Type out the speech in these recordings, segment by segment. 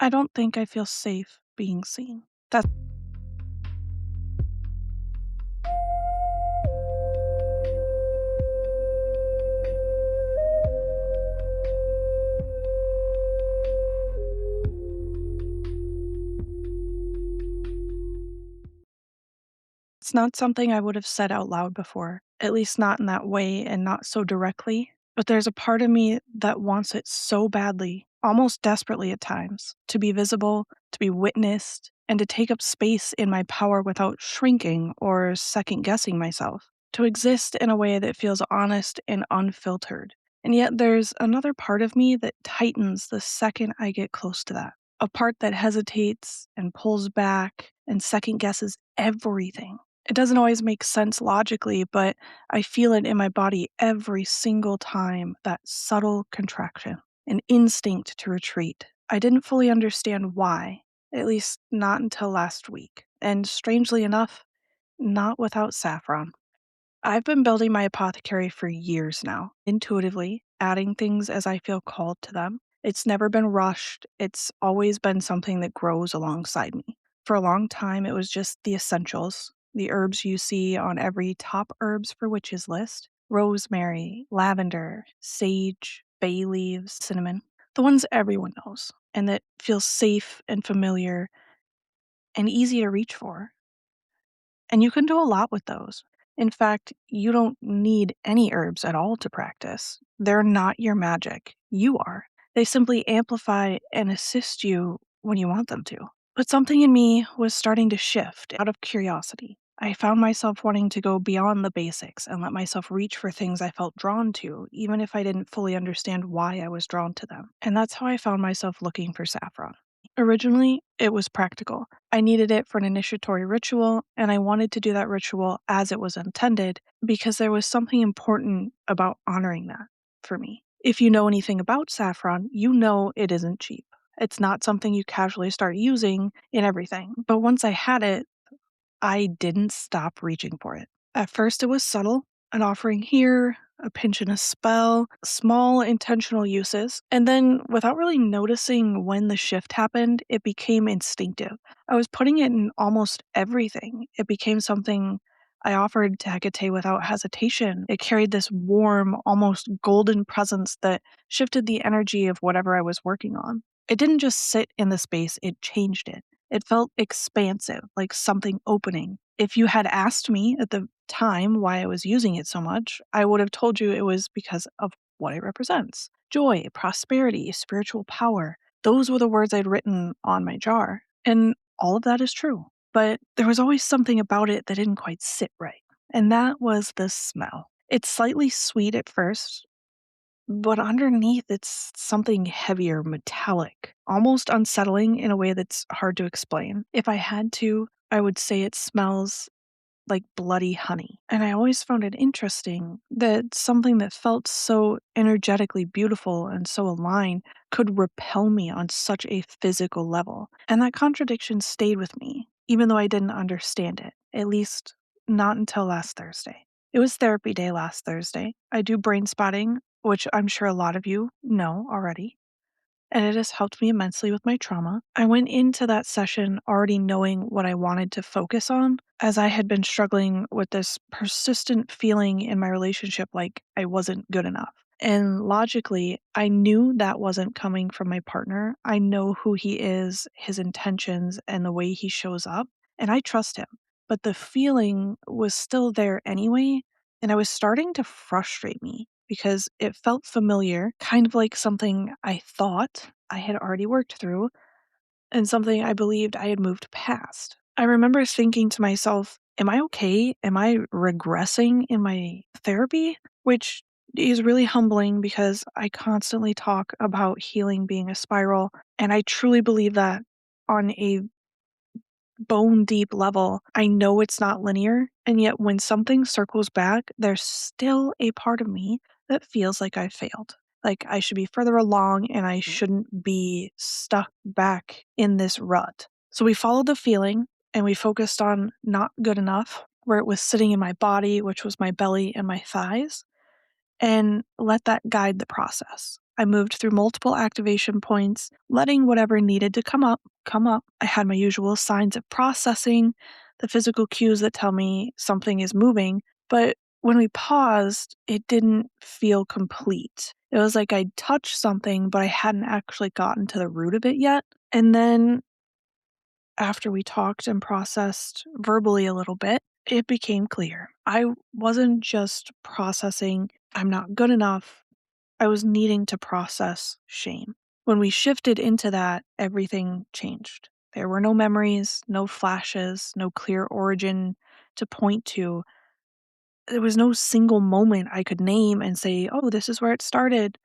I don't think I feel safe being seen. That's it's not something I would have said out loud before, at least not in that way and not so directly. But there's a part of me that wants it so badly, almost desperately at times, to be visible, to be witnessed, and to take up space in my power without shrinking or second guessing myself, to exist in a way that feels honest and unfiltered. And yet there's another part of me that tightens the second I get close to that. A part that hesitates and pulls back and second guesses everything. It doesn't always make sense logically, but I feel it in my body every single time, that subtle contraction, an instinct to retreat. I didn't fully understand why, at least not until last week. And strangely enough, not without saffron. I've been building my apothecary for years now, intuitively, adding things as I feel called to them. It's never been rushed, it's always been something that grows alongside me. For a long time, it was just the essentials, the herbs you see on every top herbs for witches list: rosemary, lavender, sage, bay leaves, cinnamon. The ones everyone knows and that feel safe and familiar and easy to reach for. And you can do a lot with those. In fact, you don't need any herbs at all to practice. They're not your magic. You are. They simply amplify and assist you when you want them to. But something in me was starting to shift out of curiosity. I found myself wanting to go beyond the basics and let myself reach for things I felt drawn to, even if I didn't fully understand why I was drawn to them. And that's how I found myself looking for saffron. Originally, it was practical. I needed it for an initiatory ritual, and I wanted to do that ritual as it was intended because there was something important about honoring that for me. If you know anything about saffron, you know it isn't cheap. It's not something you casually start using in everything. But once I had it, I didn't stop reaching for it. At first, it was subtle, an offering here, a pinch in a spell, small intentional uses. And then, without really noticing when the shift happened, it became instinctive. I was putting it in almost everything. It became something I offered to Hecate without hesitation. It carried this warm, almost golden presence that shifted the energy of whatever I was working on. It didn't just sit in the space, it changed it. It felt expansive, like something opening. If you had asked me at the time why I was using it so much, I would have told you it was because of what it represents: joy, prosperity, spiritual power. Those were the words I'd written on my jar. And all of that is true. But there was always something about it that didn't quite sit right. And that was the smell. It's slightly sweet at first, but underneath, it's something heavier, metallic, almost unsettling in a way that's hard to explain. If I had to, I would say it smells like bloody honey. And I always found it interesting that something that felt so energetically beautiful and so aligned could repel me on such a physical level. And that contradiction stayed with me, even though I didn't understand it, at least not until last Thursday. It was therapy day last Thursday. I do brain spotting, which I'm sure a lot of you know already, and it has helped me immensely with my trauma. I went into that session already knowing what I wanted to focus on, as I had been struggling with this persistent feeling in my relationship like I wasn't good enough. And logically, I knew that wasn't coming from my partner. I know who he is, his intentions, and the way he shows up, and I trust him. But the feeling was still there anyway, and it was starting to frustrate me because it felt familiar, kind of like something I thought I had already worked through and something I believed I had moved past. I remember thinking to myself, am I okay? Am I regressing in my therapy? Which is really humbling because I constantly talk about healing being a spiral, and I truly believe that on a bone deep level. I know it's not linear, and yet when something circles back, there's still a part of me that feels like I failed. Like I should be further along and I shouldn't be stuck back in this rut. So we followed the feeling and we focused on not good enough, where it was sitting in my body, which was my belly and my thighs, and let that guide the process. I moved through multiple activation points, letting whatever needed to come up, come up. I had my usual signs of processing, the physical cues that tell me something is moving. But when we paused, it didn't feel complete. It was like I'd touched something, but I hadn't actually gotten to the root of it yet. And then after we talked and processed verbally a little bit, it became clear. I wasn't just processing, I'm not good enough. I was needing to process shame. When we shifted into that, everything changed. There were no memories, no flashes, no clear origin to point to. There was no single moment I could name and say, oh, this is where it started.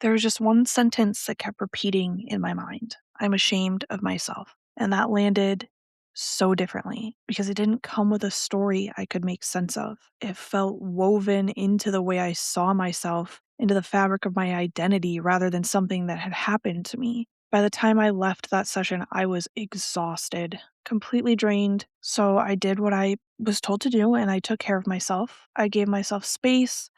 There was just one sentence that kept repeating in my mind. I'm ashamed of myself. And that landed so differently because it didn't come with a story I could make sense of. It felt woven into the way I saw myself, into the fabric of my identity rather than something that had happened to me. By the time I left that session, I was exhausted, completely drained. So I did what I was told to do and I took care of myself. I gave myself space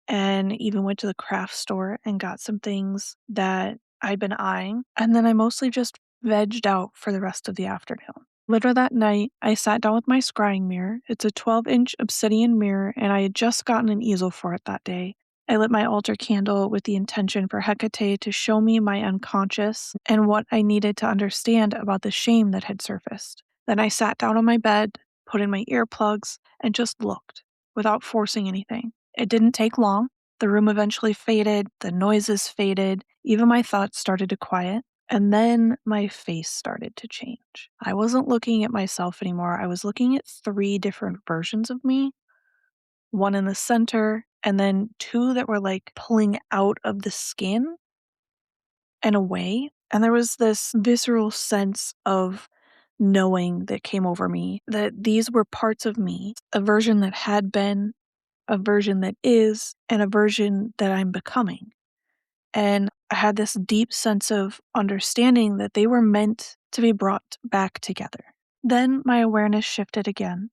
and even went to the craft store and got some things that I'd been eyeing. And then I mostly just vegged out for the rest of the afternoon. Later that night, I sat down with my scrying mirror. It's a 12-inch obsidian mirror, and I had just gotten an easel for it that day. I lit my altar candle with the intention for Hecate to show me my unconscious and what I needed to understand about the shame that had surfaced. Then I sat down on my bed, put in my earplugs, and just looked without forcing anything. It didn't take long. The room eventually faded, the noises faded, even my thoughts started to quiet, and then my face started to change. I wasn't looking at myself anymore. I was looking at three different versions of me, one in the center, and then two that were like pulling out of the skin and away. And there was this visceral sense of knowing that came over me that these were parts of me, a version that had been, a version that is, and a version that I'm becoming. And I had this deep sense of understanding that they were meant to be brought back together. Then my awareness shifted again,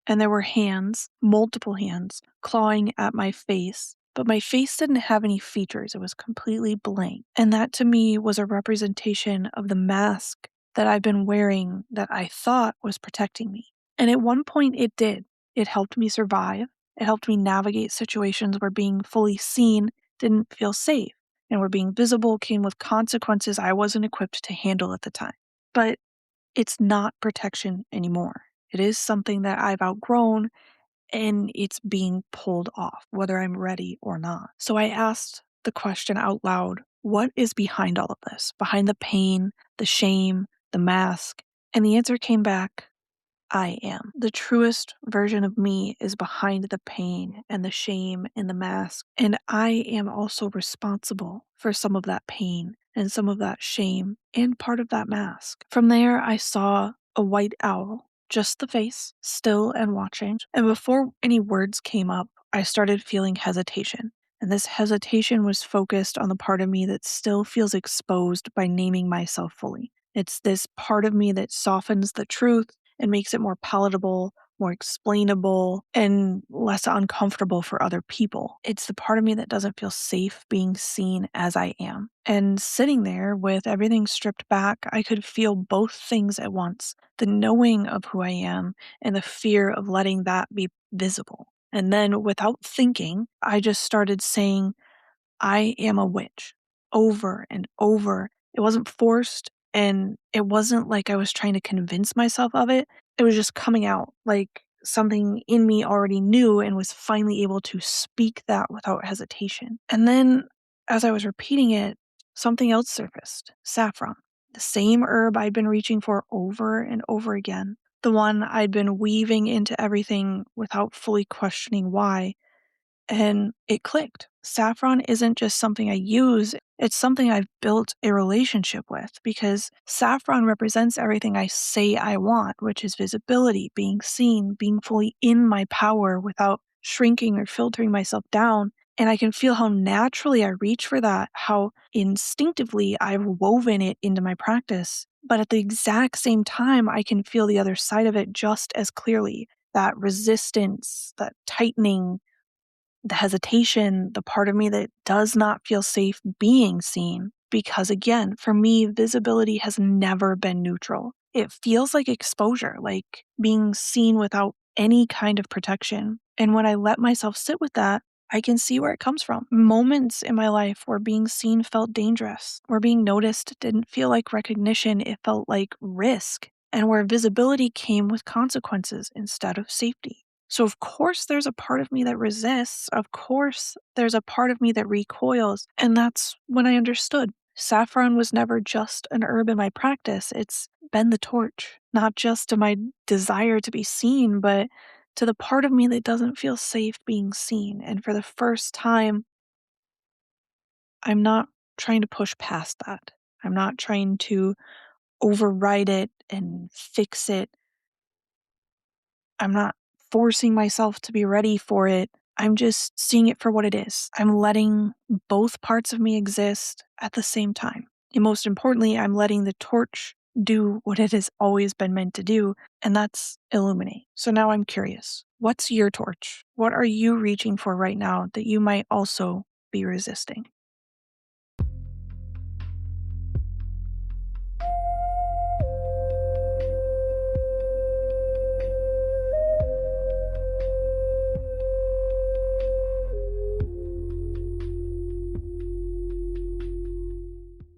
and there were hands, multiple hands, clawing at my face. But my face didn't have any features, it was completely blank. And that to me was a representation of the mask that I've been wearing that I thought was protecting me. And at one point it did. It helped me survive. It helped me navigate situations where being fully seen didn't feel safe and where being visible came with consequences I wasn't equipped to handle at the time. But it's not protection anymore. It is something that I've outgrown and it's being pulled off, whether I'm ready or not. So I asked the question out loud, what is behind all of this? Behind the pain, the shame, the mask? And the answer came back, I am. The truest version of me is behind the pain and the shame and the mask. And I am also responsible for some of that pain and some of that shame and part of that mask. From there, I saw a white owl, just the face, still and watching. And before any words came up, I started feeling hesitation. And this hesitation was focused on the part of me that still feels exposed by naming myself fully. It's this part of me that softens the truth and makes it more palatable, more explainable, and less uncomfortable for other people. It's the part of me that doesn't feel safe being seen as I am. And sitting there with everything stripped back, I could feel both things at once, the knowing of who I am and the fear of letting that be visible. And then without thinking, I just started saying, I am a witch over and over. It wasn't forced and it wasn't like I was trying to convince myself of it. It was just coming out like something in me already knew and was finally able to speak that without hesitation. And then as I was repeating it, something else surfaced, saffron, the same herb I'd been reaching for over and over again, the one I'd been weaving into everything without fully questioning why. And it clicked. Saffron isn't just something I use, it's something I've built a relationship with because saffron represents everything I say I want, which is visibility, being seen, being fully in my power without shrinking or filtering myself down. And I can feel how naturally I reach for that, how instinctively I've woven it into my practice. But at the exact same time, I can feel the other side of it just as clearly, that resistance, that tightening, the hesitation, the part of me that does not feel safe being seen. Because again, for me, visibility has never been neutral. It feels like exposure, like being seen without any kind of protection. And when I let myself sit with that, I can see where it comes from. Moments in my life where being seen felt dangerous, where being noticed didn't feel like recognition, it felt like risk, and where visibility came with consequences instead of safety. So, of course, there's a part of me that resists. Of course, there's a part of me that recoils. And that's when I understood. Saffron was never just an herb in my practice. It's been the torch, not just to my desire to be seen, but to the part of me that doesn't feel safe being seen. And for the first time, I'm not trying to push past that. I'm not trying to override it and fix it. I'm not forcing myself to be ready for it. I'm just seeing it for what it is. I'm letting both parts of me exist at the same time. And most importantly, I'm letting the torch do what it has always been meant to do, and that's illuminate. So now I'm curious. What's your torch? What are you reaching for right now that you might also be resisting?